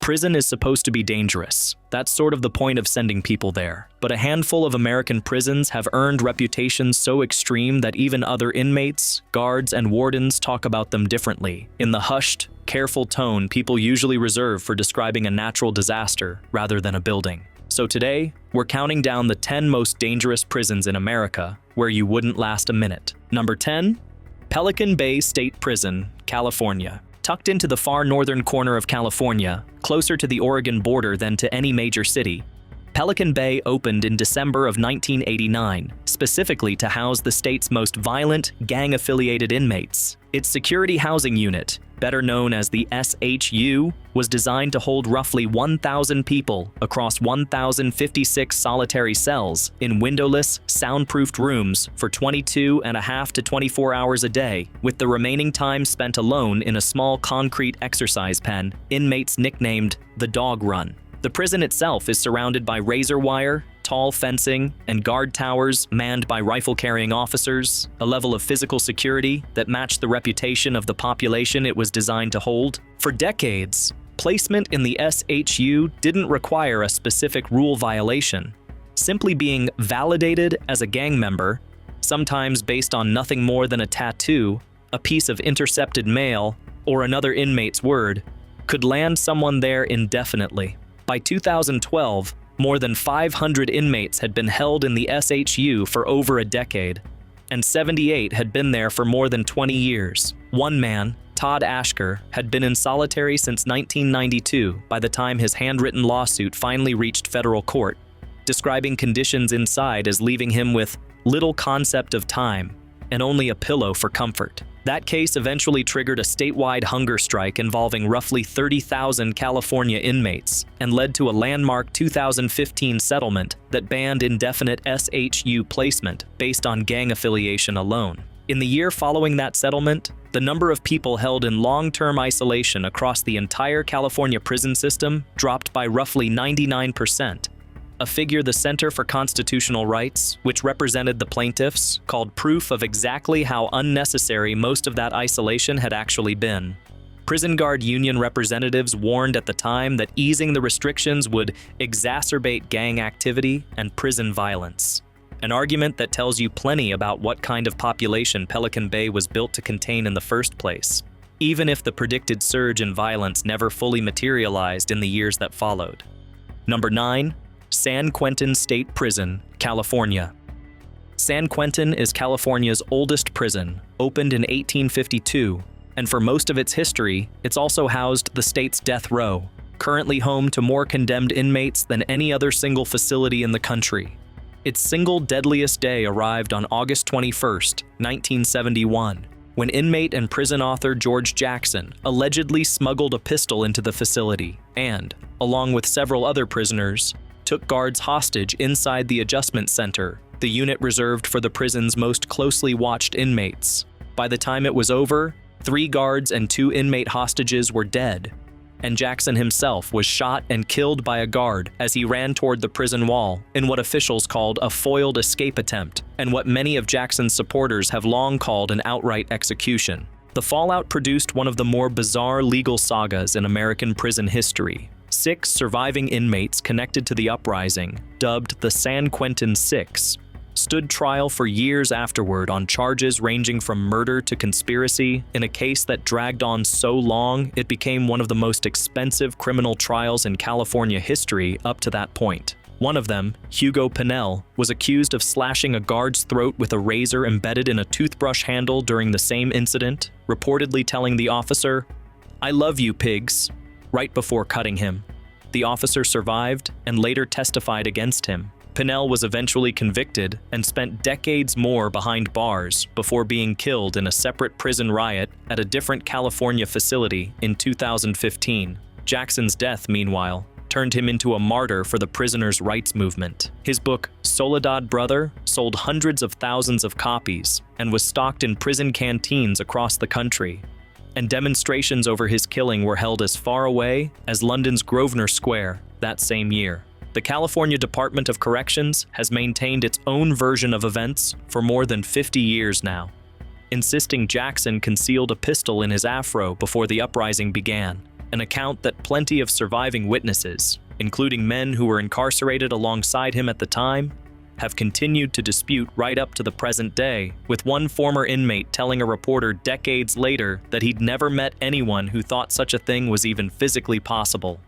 Prison is supposed to be dangerous. That's sort of the point of sending people there. But a handful of American prisons have earned reputations so extreme that even other inmates, guards, and wardens talk about them differently, in the hushed, careful tone people usually reserve for describing a natural disaster rather than a building. So today, we're counting down the 10 most dangerous prisons in America where you wouldn't last a minute. Number 10, Pelican Bay State Prison, California. Tucked into the far northern corner of California, closer to the Oregon border than to any major city, Pelican Bay opened in December of 1989, specifically to house the state's most violent, gang-affiliated inmates. Its security housing unit, better known as the SHU, was designed to hold roughly 1,000 people across 1,056 solitary cells in windowless, soundproofed rooms for 22.5 to 24 hours a day, with the remaining time spent alone in a small concrete exercise pen inmates nicknamed the Dog Run. The prison itself is surrounded by razor wire, tall fencing, and guard towers manned by rifle-carrying officers, a level of physical security that matched the reputation of the population it was designed to hold. For decades, placement in the SHU didn't require a specific rule violation. Simply being validated as a gang member, sometimes based on nothing more than a tattoo, a piece of intercepted mail, or another inmate's word, could land someone there indefinitely. By 2012, more than 500 inmates had been held in the SHU for over a decade, and 78 had been there for more than 20 years. One man, Todd Ashker, had been in solitary since 1992 by the time his handwritten lawsuit finally reached federal court, describing conditions inside as leaving him with little concept of time and only a pillow for comfort. That case eventually triggered a statewide hunger strike involving roughly 30,000 California inmates and led to a landmark 2015 settlement that banned indefinite SHU placement based on gang affiliation alone. In the year following that settlement, the number of people held in long-term isolation across the entire California prison system dropped by roughly 99%. A figure the Center for Constitutional Rights, which represented the plaintiffs, called proof of exactly how unnecessary most of that isolation had actually been. Prison guard union representatives warned at the time that easing the restrictions would exacerbate gang activity and prison violence. An argument that tells you plenty about what kind of population Pelican Bay was built to contain in the first place, even if the predicted surge in violence never fully materialized in the years that followed. Number 9. San Quentin State Prison, California. San Quentin is California's oldest prison, opened in 1852, and for most of its history, it's also housed the state's death row, currently home to more condemned inmates than any other single facility in the country. Its single deadliest day arrived on August 21, 1971, when inmate and prison author George Jackson allegedly smuggled a pistol into the facility and, along with several other prisoners, took guards hostage inside the adjustment center, the unit reserved for the prison's most closely watched inmates. By the time it was over, 3 guards and 2 inmate hostages were dead, and Jackson himself was shot and killed by a guard as he ran toward the prison wall in what officials called a foiled escape attempt, and what many of Jackson's supporters have long called an outright execution. The fallout produced one of the more bizarre legal sagas in American prison history. 6 surviving inmates connected to the uprising, dubbed the San Quentin Six, stood trial for years afterward on charges ranging from murder to conspiracy in a case that dragged on so long it became one of the most expensive criminal trials in California history up to that point. One of them, Hugo Pinnell, was accused of slashing a guard's throat with a razor embedded in a toothbrush handle during the same incident, reportedly telling the officer, "I love you, pigs," right before cutting him. The officer survived and later testified against him. Pinnell was eventually convicted and spent decades more behind bars before being killed in a separate prison riot at a different California facility in 2015. Jackson's death, meanwhile, turned him into a martyr for the prisoners' rights movement. His book, Soledad Brother, sold hundreds of thousands of copies and was stocked in prison canteens across the country. And demonstrations over his killing were held as far away as London's Grosvenor Square that same year. The California Department of Corrections has maintained its own version of events for more than 50 years now, insisting Jackson concealed a pistol in his afro before the uprising began, an account that plenty of surviving witnesses, including men who were incarcerated alongside him at the time, have continued to dispute right up to the present day, with one former inmate telling a reporter decades later that he'd never met anyone who thought such a thing was even physically possible.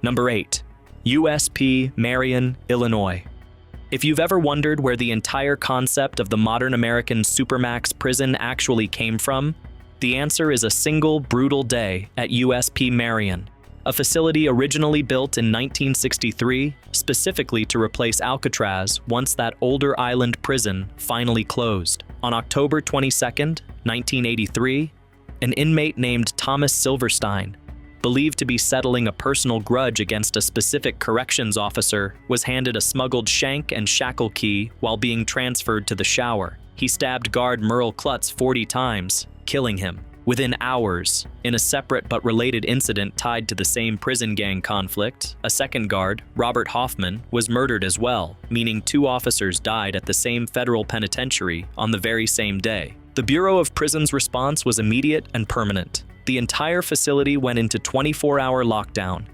Number 8. USP Marion, Illinois. If you've ever wondered where the entire concept of the modern American supermax prison actually came from, the answer is a single brutal day at USP Marion, a facility originally built in 1963 specifically to replace Alcatraz once that older island prison finally closed. On October 22, 1983, an inmate named Thomas Silverstein, believed to be settling a personal grudge against a specific corrections officer, was handed a smuggled shank and shackle key while being transferred to the shower. He stabbed guard Merle Klutz 40 times, killing him. Within hours, in a separate but related incident tied to the same prison gang conflict, a second guard, Robert Hoffman, was murdered as well, meaning 2 officers died at the same federal penitentiary on the very same day. The Bureau of Prisons' response was immediate and permanent. The entire facility went into 24-hour lockdown,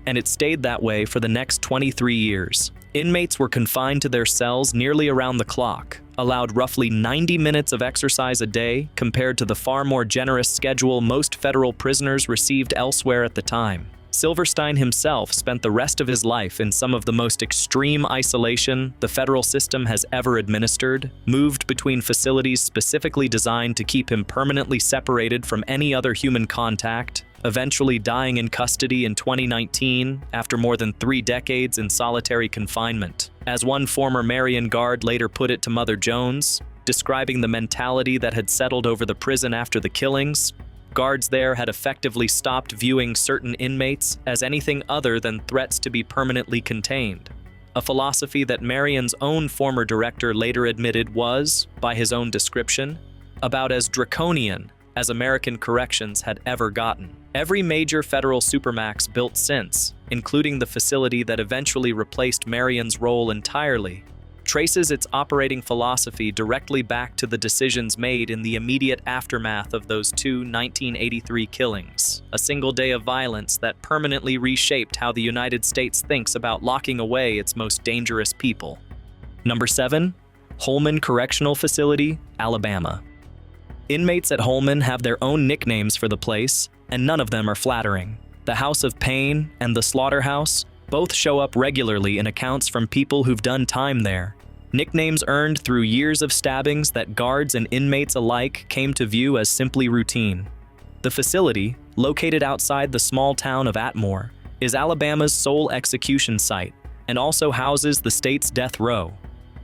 and it stayed that way for the next 23 years. Inmates were confined to their cells nearly around the clock, allowed roughly 90 minutes of exercise a day compared to the far more generous schedule most federal prisoners received elsewhere at the time. Silverstein himself spent the rest of his life in some of the most extreme isolation the federal system has ever administered, moved between facilities specifically designed to keep him permanently separated from any other human contact, eventually dying in custody in 2019 after more than 3 decades in solitary confinement. As one former Marion guard later put it to Mother Jones, describing the mentality that had settled over the prison after the killings, guards there had effectively stopped viewing certain inmates as anything other than threats to be permanently contained, a philosophy that Marion's own former director later admitted was, by his own description, about as draconian as American corrections had ever gotten. Every major federal supermax built since, including the facility that eventually replaced Marion's role entirely, traces its operating philosophy directly back to the decisions made in the immediate aftermath of those 2 1983 killings, a single day of violence that permanently reshaped how the United States thinks about locking away its most dangerous people. Number 7. Holman Correctional Facility, Alabama. Inmates at Holman have their own nicknames for the place, and none of them are flattering. The House of Pain and the Slaughterhouse both show up regularly in accounts from people who've done time there, nicknames earned through years of stabbings that guards and inmates alike came to view as simply routine. The facility, located outside the small town of Atmore, is Alabama's sole execution site and also houses the state's death row.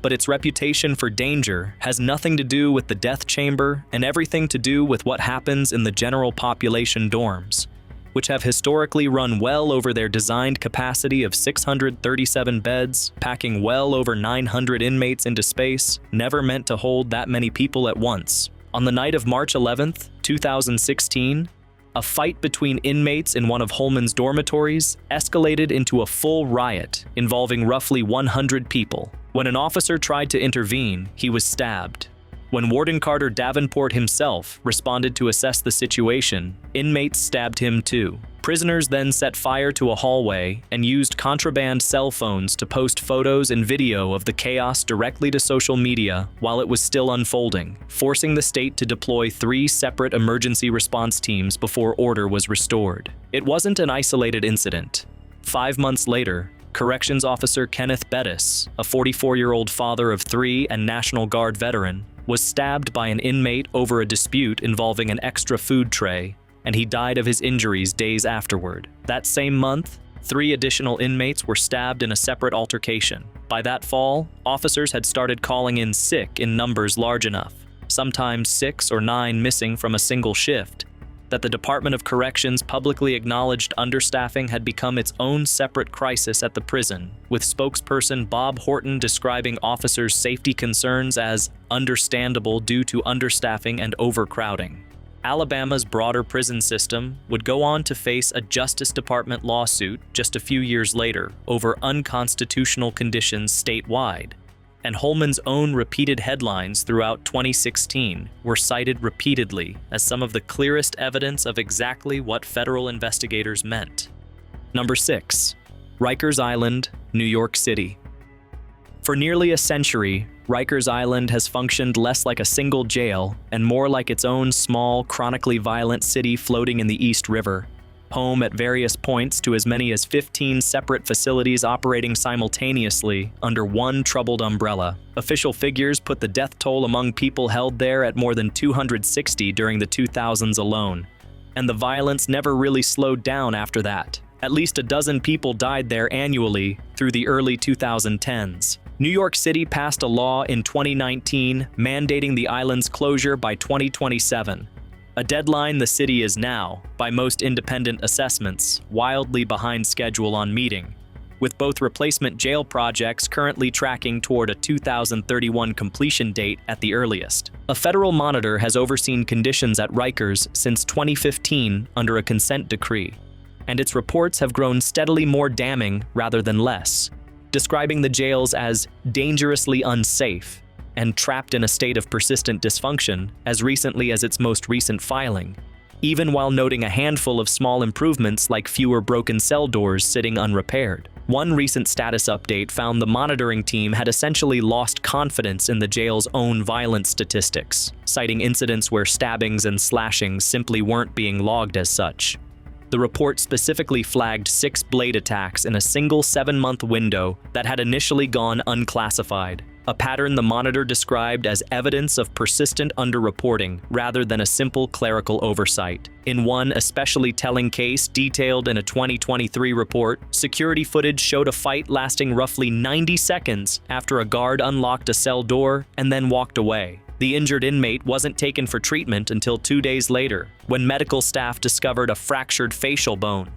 But its reputation for danger has nothing to do with the death chamber and everything to do with what happens in the general population dorms, which have historically run well over their designed capacity of 637 beds, packing well over 900 inmates into space, never meant to hold that many people at once. On the night of March 11, 2016, a fight between inmates in one of Holman's dormitories escalated into a full riot involving roughly 100 people. When an officer tried to intervene, he was stabbed. When Warden Carter Davenport himself responded to assess the situation, inmates stabbed him too. Prisoners then set fire to a hallway and used contraband cell phones to post photos and video of the chaos directly to social media while it was still unfolding, forcing the state to deploy 3 separate emergency response teams before order was restored. It wasn't an isolated incident. 5 months later, Corrections Officer Kenneth Bettis, a 44-year-old father of 3 and National Guard veteran, was stabbed by an inmate over a dispute involving an extra food tray, and he died of his injuries days afterward. That same month, 3 additional inmates were stabbed in a separate altercation. By that fall, officers had started calling in sick in numbers large enough, sometimes 6 or 9 missing from a single shift, that the Department of Corrections publicly acknowledged understaffing had become its own separate crisis at the prison, with spokesperson Bob Horton describing officers' safety concerns as understandable due to understaffing and overcrowding. Alabama's broader prison system would go on to face a Justice Department lawsuit just a few years later over unconstitutional conditions statewide, And Holman's own repeated headlines throughout 2016 were cited repeatedly as some of the clearest evidence of exactly what federal investigators meant. Number 6. Rikers Island, New York City. For nearly a century, Rikers Island has functioned less like a single jail and more like its own small, chronically violent city floating in the East River, home at various points to as many as 15 separate facilities operating simultaneously under one troubled umbrella. Official figures put the death toll among people held there at more than 260 during the 2000s alone, and the violence never really slowed down after that. At least a dozen people died there annually through the early 2010s. New York City passed a law in 2019 mandating the island's closure by 2027. A deadline the city is now, by most independent assessments, wildly behind schedule on meeting, with both replacement jail projects currently tracking toward a 2031 completion date at the earliest. A federal monitor has overseen conditions at Rikers since 2015 under a consent decree, and its reports have grown steadily more damning rather than less, describing the jails as dangerously unsafe and trapped in a state of persistent dysfunction as recently as its most recent filing, even while noting a handful of small improvements like fewer broken cell doors sitting unrepaired. One recent status update found the monitoring team had essentially lost confidence in the jail's own violence statistics, citing incidents where stabbings and slashings simply weren't being logged as such. The report specifically flagged 6 blade attacks in a single 7-month window that had initially gone unclassified, a pattern the monitor described as evidence of persistent underreporting rather than a simple clerical oversight. In one especially telling case detailed in a 2023 report, security footage showed a fight lasting roughly 90 seconds after a guard unlocked a cell door and then walked away. The injured inmate wasn't taken for treatment until 2 days later, when medical staff discovered a fractured facial bone.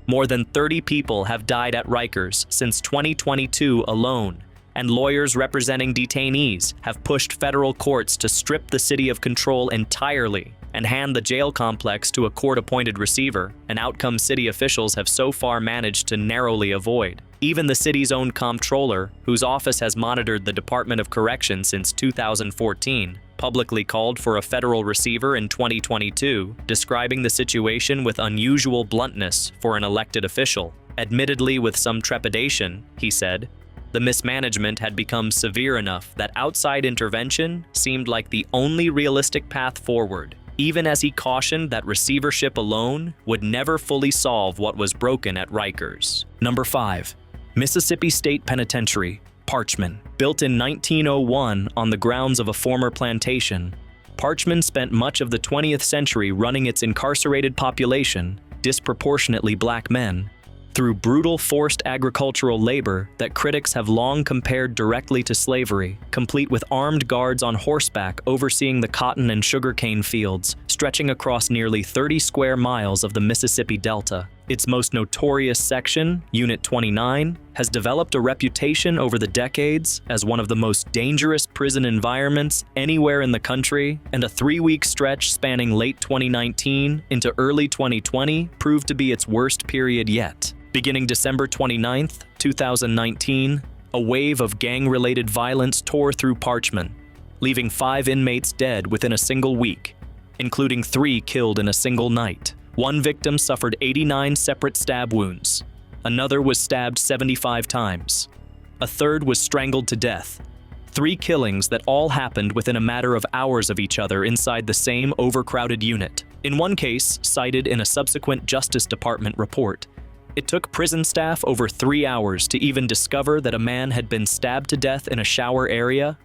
More than 30 people have died at Rikers since 2022 alone, and lawyers representing detainees have pushed federal courts to strip the city of control entirely and hand the jail complex to a court-appointed receiver, an outcome city officials have so far managed to narrowly avoid. Even the city's own comptroller, whose office has monitored the Department of Correction since 2014, publicly called for a federal receiver in 2022, describing the situation with unusual bluntness for an elected official. Admittedly with some trepidation, he said, the mismanagement had become severe enough that outside intervention seemed like the only realistic path forward, even as he cautioned that receivership alone would never fully solve what was broken at Rikers. Number 5. Mississippi State Penitentiary, Parchman. Built in 1901 on the grounds of a former plantation, Parchman spent much of the 20th century running its incarcerated population, disproportionately black men, through brutal forced agricultural labor that critics have long compared directly to slavery, complete with armed guards on horseback overseeing the cotton and sugarcane fields, stretching across nearly 30 square miles of the Mississippi Delta. Its most notorious section, Unit 29, has developed a reputation over the decades as one of the most dangerous prison environments anywhere in the country, and a 3-week stretch spanning late 2019 into early 2020 proved to be its worst period yet. Beginning December 29, 2019, a wave of gang-related violence tore through Parchman, leaving 5 inmates dead within a single week, including 3 killed in a single night. One victim suffered 89 separate stab wounds. Another was stabbed 75 times. A third was strangled to death. 3 killings that all happened within a matter of hours of each other inside the same overcrowded unit. In one case, cited in a subsequent Justice Department report, it took prison staff over 3 hours to even discover that a man had been stabbed to death in a shower area,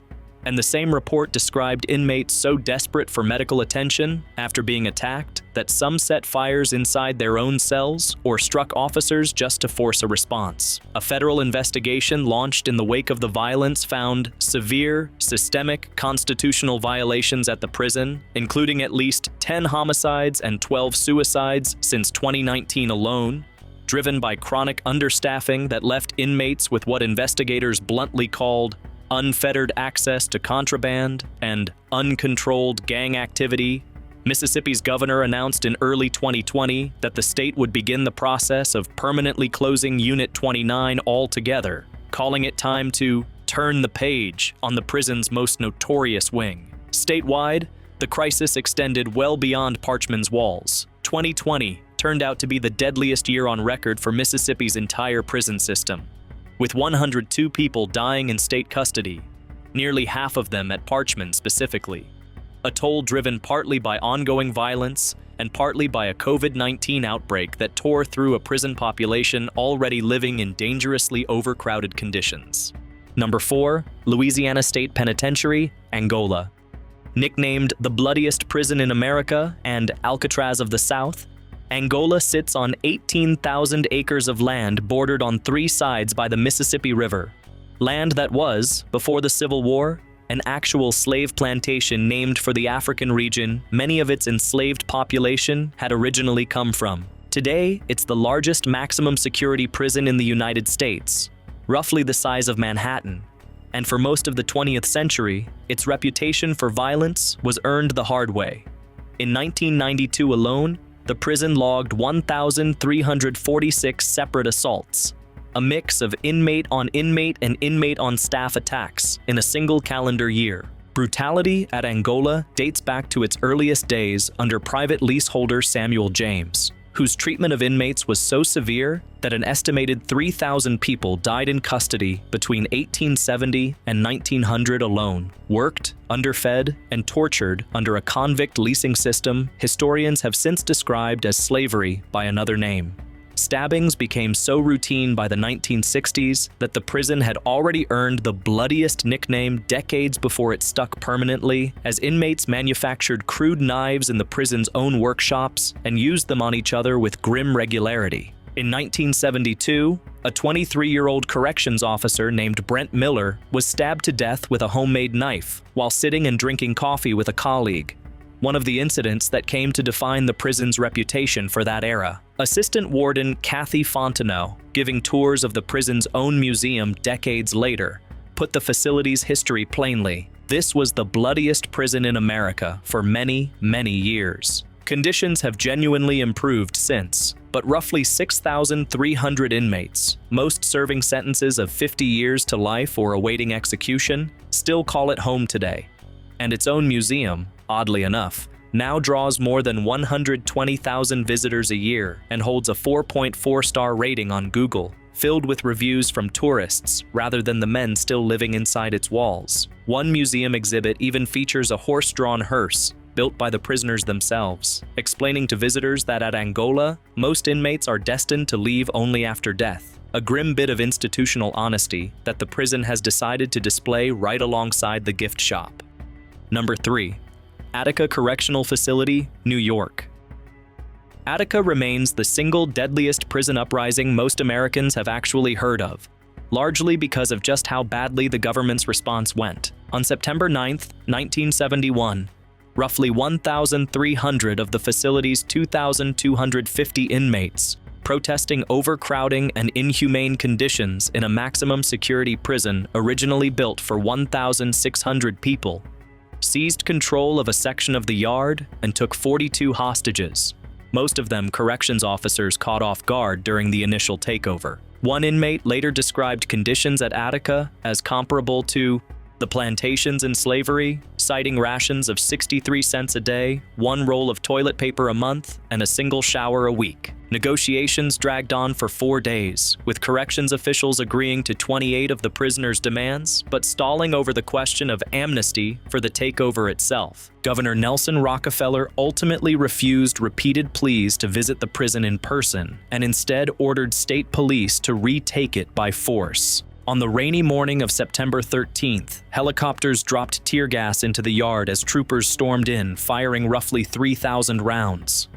and the same report described inmates so desperate for medical attention after being attacked that some set fires inside their own cells or struck officers just to force a response. A federal investigation launched in the wake of the violence found severe, systemic constitutional violations at the prison, including at least 10 homicides and 12 suicides since 2019 alone, driven by chronic understaffing that left inmates with what investigators bluntly called unfettered access to contraband and uncontrolled gang activity. Mississippi's governor announced in early 2020 that the state would begin the process of permanently closing Unit 29 altogether, calling it time to turn the page on the prison's most notorious wing. Statewide, the crisis extended well beyond Parchman's walls. 2020 turned out to be the deadliest year on record for Mississippi's entire prison system, with 102 people dying in state custody, nearly half of them at Parchman specifically. A toll driven partly by ongoing violence and partly by a COVID-19 outbreak that tore through a prison population already living in dangerously overcrowded conditions. Number 4, Louisiana State Penitentiary, Angola. Nicknamed the bloodiest prison in America and Alcatraz of the South, Angola sits on 18,000 acres of land bordered on 3 sides by the Mississippi River. Land that was, before the Civil War, an actual slave plantation named for the African region many of its enslaved population had originally come from. Today, it's the largest maximum security prison in the United States, roughly the size of Manhattan. And for most of the 20th century, its reputation for violence was earned the hard way. In 1992 alone, the prison logged 1,346 separate assaults, a mix of inmate on inmate and inmate on staff attacks in a single calendar year. Brutality at Angola dates back to its earliest days under private leaseholder Samuel James, whose treatment of inmates was so severe that an estimated 3,000 people died in custody between 1870 and 1900 alone. Worked, underfed, and tortured under a convict leasing system historians have since described as slavery by another name. Stabbings became so routine by the 1960s that the prison had already earned the bloodiest nickname decades before it stuck permanently, as inmates manufactured crude knives in the prison's own workshops and used them on each other with grim regularity. In 1972, a 23-year-old corrections officer named Brent Miller was stabbed to death with a homemade knife while sitting and drinking coffee with a colleague, one of the incidents that came to define the prison's reputation for that era. Assistant Warden Kathy Fontenot, giving tours of the prison's own museum decades later, put the facility's history plainly. This was the bloodiest prison in America for many, many years. Conditions have genuinely improved since, but roughly 6,300 inmates, most serving sentences of 50 years to life or awaiting execution, still call it home today. And its own museum, oddly enough, now draws more than 120,000 visitors a year and holds a 4.4-star rating on Google, filled with reviews from tourists rather than the men still living inside its walls. One museum exhibit even features a horse-drawn hearse built by the prisoners themselves, explaining to visitors that at Angola, most inmates are destined to leave only after death. A grim bit of institutional honesty that the prison has decided to display right alongside the gift shop. Number 3. Attica Correctional Facility, New York. Attica remains the single deadliest prison uprising most Americans have actually heard of, largely because of just how badly the government's response went. On September 9, 1971, roughly 1,300 of the facility's 2,250 inmates, protesting overcrowding and inhumane conditions in a maximum security prison originally built for 1,600 people, seized control of a section of the yard and took 42 hostages, most of them corrections officers caught off guard during the initial takeover. One inmate later described conditions at Attica as comparable to the plantations in slavery, citing rations of 63 cents a day, 1 roll of toilet paper a month, and a single shower a week. Negotiations dragged on for 4 days, with corrections officials agreeing to 28 of the prisoners' demands, but stalling over the question of amnesty for the takeover itself. Governor Nelson Rockefeller ultimately refused repeated pleas to visit the prison in person, and instead ordered state police to retake it by force. On the rainy morning of September 13th, helicopters dropped tear gas into the yard as troopers stormed in, firing roughly 3,000 rounds.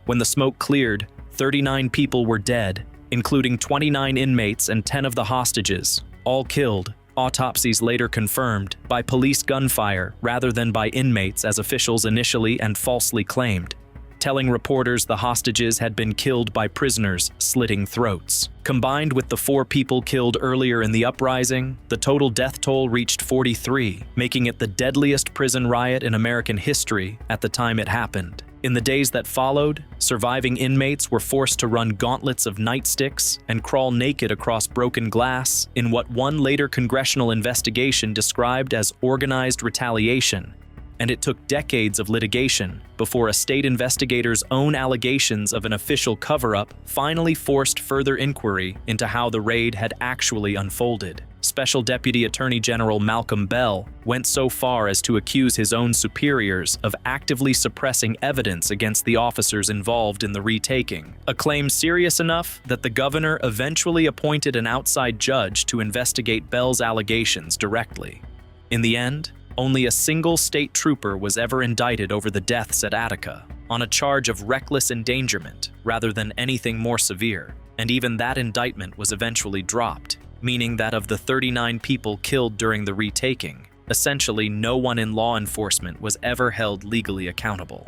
When the smoke cleared, 39 people were dead, including 29 inmates and 10 of the hostages, all killed, autopsies later confirmed, by police gunfire rather than by inmates as officials initially and falsely claimed, telling reporters the hostages had been killed by prisoners slitting throats. Combined with the 4 people killed earlier in the uprising, the total death toll reached 43, making it the deadliest prison riot in American history at the time it happened. In the days that followed, surviving inmates were forced to run gauntlets of nightsticks and crawl naked across broken glass in what one later congressional investigation described as organized retaliation. And it took decades of litigation before a state investigator's own allegations of an official cover-up finally forced further inquiry into how the raid had actually unfolded. Special Deputy Attorney General Malcolm Bell went so far as to accuse his own superiors of actively suppressing evidence against the officers involved in the retaking, a claim serious enough that the governor eventually appointed an outside judge to investigate Bell's allegations directly. In the end, only a single state trooper was ever indicted over the deaths at Attica, on a charge of reckless endangerment rather than anything more severe, and even that indictment was eventually dropped, meaning that of the 39 people killed during the retaking, essentially no one in law enforcement was ever held legally accountable.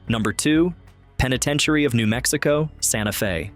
Number 2, Penitentiary of New Mexico, Santa Fe.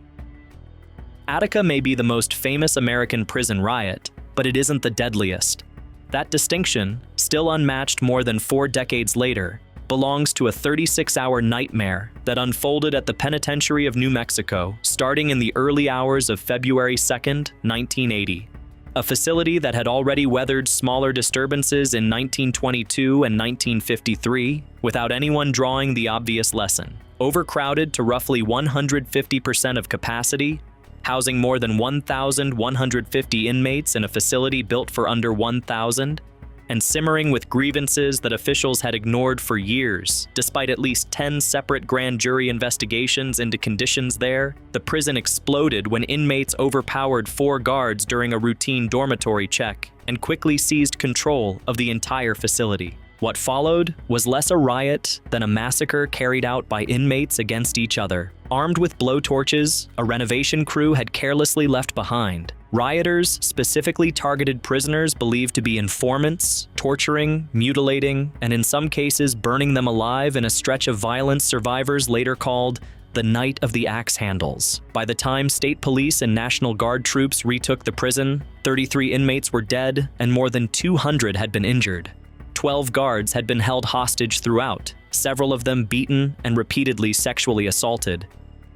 Attica may be the most famous American prison riot, but it isn't the deadliest. That distinction, still unmatched more than 4 decades later, belongs to a 36-hour nightmare that unfolded at the Penitentiary of New Mexico starting in the early hours of February 2, 1980. A facility that had already weathered smaller disturbances in 1922 and 1953 without anyone drawing the obvious lesson. Overcrowded to roughly 150% of capacity, housing more than 1,150 inmates in a facility built for under 1,000, and simmering with grievances that officials had ignored for years, despite at least 10 separate grand jury investigations into conditions there, the prison exploded when inmates overpowered 4 guards during a routine dormitory check and quickly seized control of the entire facility. What followed was less a riot than a massacre carried out by inmates against each other. Armed with blowtorches, a renovation crew had carelessly left behind. Rioters specifically targeted prisoners believed to be informants, torturing, mutilating, and in some cases burning them alive in a stretch of violence survivors later called the Night of the Axe Handles. By the time state police and National Guard troops retook the prison, 33 inmates were dead and more than 200 had been injured. 12 guards had been held hostage throughout, several of them beaten and repeatedly sexually assaulted.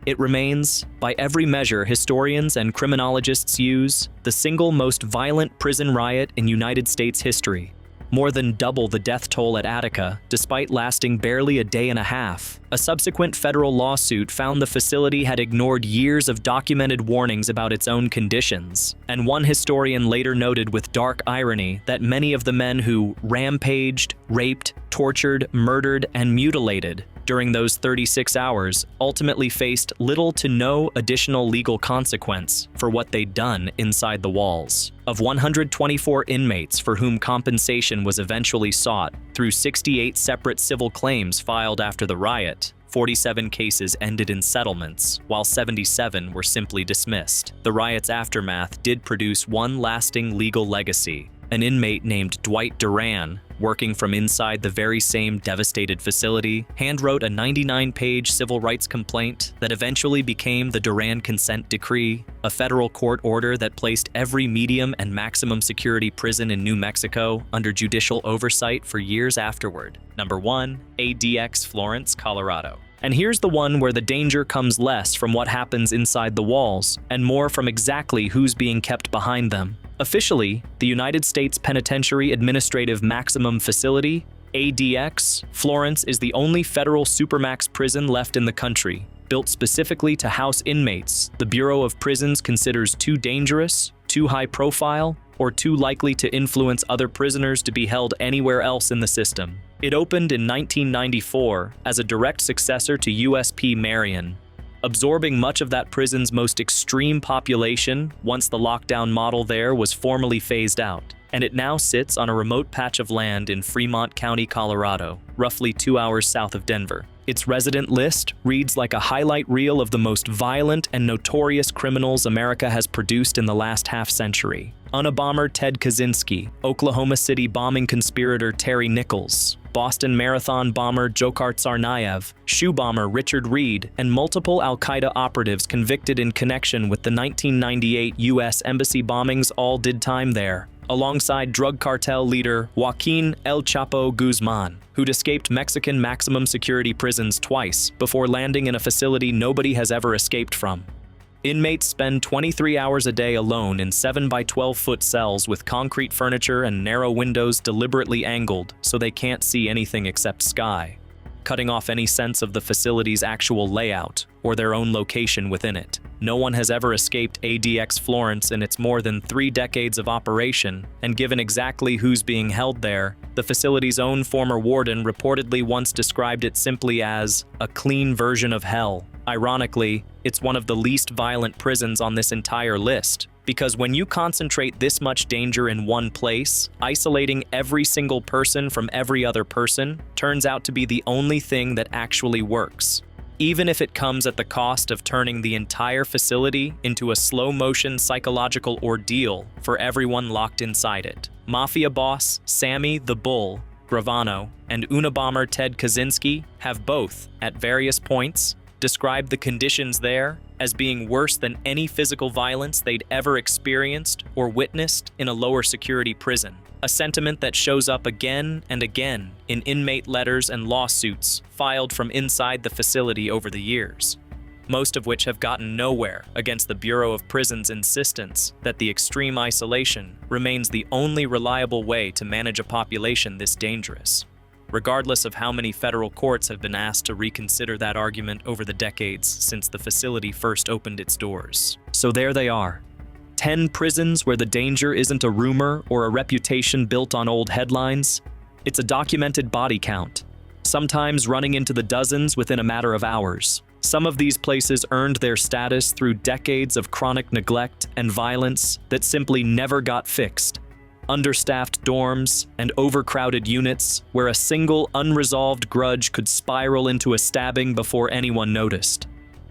It remains, by every measure historians and criminologists use, the single most violent prison riot in United States history. More than double the death toll at Attica, despite lasting barely a day and a half. A subsequent federal lawsuit found the facility had ignored years of documented warnings about its own conditions, and one historian later noted with dark irony that many of the men who rampaged, raped, tortured, murdered, and mutilated during those 36 hours ultimately faced little to no additional legal consequence for what they'd done inside the walls. Of 124 inmates for whom compensation was eventually sought through 68 separate civil claims filed after the riot, 47 cases ended in settlements, while 77 were simply dismissed. The riot's aftermath did produce one lasting legal legacy. An inmate named Dwight Duran, working from inside the very same devastated facility, handwrote a 99-page civil rights complaint that eventually became the Duran Consent Decree, a federal court order that placed every medium and maximum security prison in New Mexico under judicial oversight for years afterward. Number 1, ADX Florence, Colorado. And here's the one where the danger comes less from what happens inside the walls and more from exactly who's being kept behind them. Officially, the United States Penitentiary Administrative Maximum Facility, ADX, Florence is the only federal supermax prison left in the country, built specifically to house inmates the Bureau of Prisons considers too dangerous, too high profile, or too likely to influence other prisoners to be held anywhere else in the system. It opened in 1994 as a direct successor to USP Marion, absorbing much of that prison's most extreme population once the lockdown model there was formally phased out, and it now sits on a remote patch of land in Fremont County, Colorado, roughly 2 hours south of Denver. Its resident list reads like a highlight reel of the most violent and notorious criminals America has produced in the last half-century. Unabomber Ted Kaczynski, Oklahoma City bombing conspirator Terry Nichols, Boston Marathon bomber Dzhokhar Tsarnaev, shoe bomber Richard Reed, and multiple al-Qaeda operatives convicted in connection with the 1998 U.S. Embassy bombings all did time there. alongside drug cartel leader Joaquin El Chapo Guzman, who'd escaped Mexican maximum security prisons twice before landing in a facility nobody has ever escaped from. Inmates spend 23 hours a day alone in 7 by 12-foot cells with concrete furniture and narrow windows deliberately angled so they can't see anything except sky, cutting off any sense of the facility's actual layout or their own location within it. No one has ever escaped ADX Florence in its more than 3 decades of operation, and given exactly who's being held there, the facility's own former warden reportedly once described it simply as a clean version of hell. Ironically, it's one of the least violent prisons on this entire list, because when you concentrate this much danger in one place, isolating every single person from every other person turns out to be the only thing that actually works, even if it comes at the cost of turning the entire facility into a slow-motion psychological ordeal for everyone locked inside it. Mafia boss Sammy the Bull Gravano and Unabomber Ted Kaczynski have both, at various points, described the conditions there as being worse than any physical violence they'd ever experienced or witnessed in a lower security prison, a sentiment that shows up again and again in inmate letters and lawsuits filed from inside the facility over the years, most of which have gotten nowhere against the Bureau of Prisons' insistence that the extreme isolation remains the only reliable way to manage a population this dangerous, regardless of how many federal courts have been asked to reconsider that argument over the decades since the facility first opened its doors. So there they are. 10 prisons where the danger isn't a rumor or a reputation built on old headlines. It's a documented body count, sometimes running into the dozens within a matter of hours. Some of these places earned their status through decades of chronic neglect and violence that simply never got fixed. Understaffed dorms and overcrowded units where a single unresolved grudge could spiral into a stabbing before anyone noticed.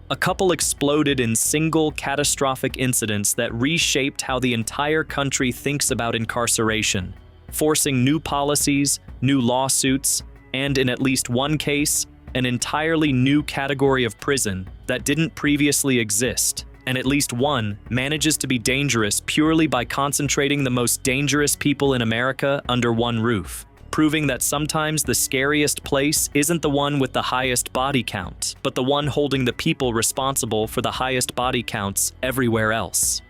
A couple exploded in single catastrophic incidents that reshaped how the entire country thinks about incarceration, forcing new policies, new lawsuits, and in at least one case, an entirely new category of prison that didn't previously exist. And at least one manages to be dangerous purely by concentrating the most dangerous people in America under one roof, proving that sometimes the scariest place isn't the one with the highest body count, but the one holding the people responsible for the highest body counts everywhere else.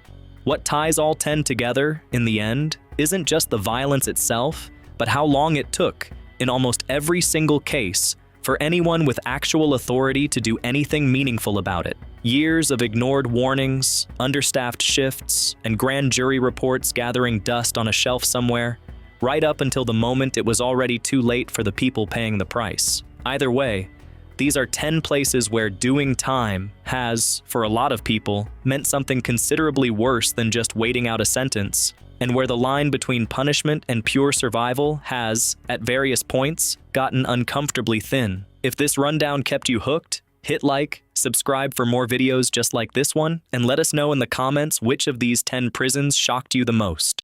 What ties all 10 together, in the end, isn't just the violence itself, but how long it took, in almost every single case, for anyone with actual authority to do anything meaningful about it. Years of ignored warnings, understaffed shifts, and grand jury reports gathering dust on a shelf somewhere, right up until the moment it was already too late for the people paying the price. Either way, these are 10 places where doing time has, for a lot of people, meant something considerably worse than just waiting out a sentence, and where the line between punishment and pure survival has, at various points, gotten uncomfortably thin. If this rundown kept you hooked, hit like, subscribe for more videos just like this one, and let us know in the comments which of these 10 prisons shocked you the most.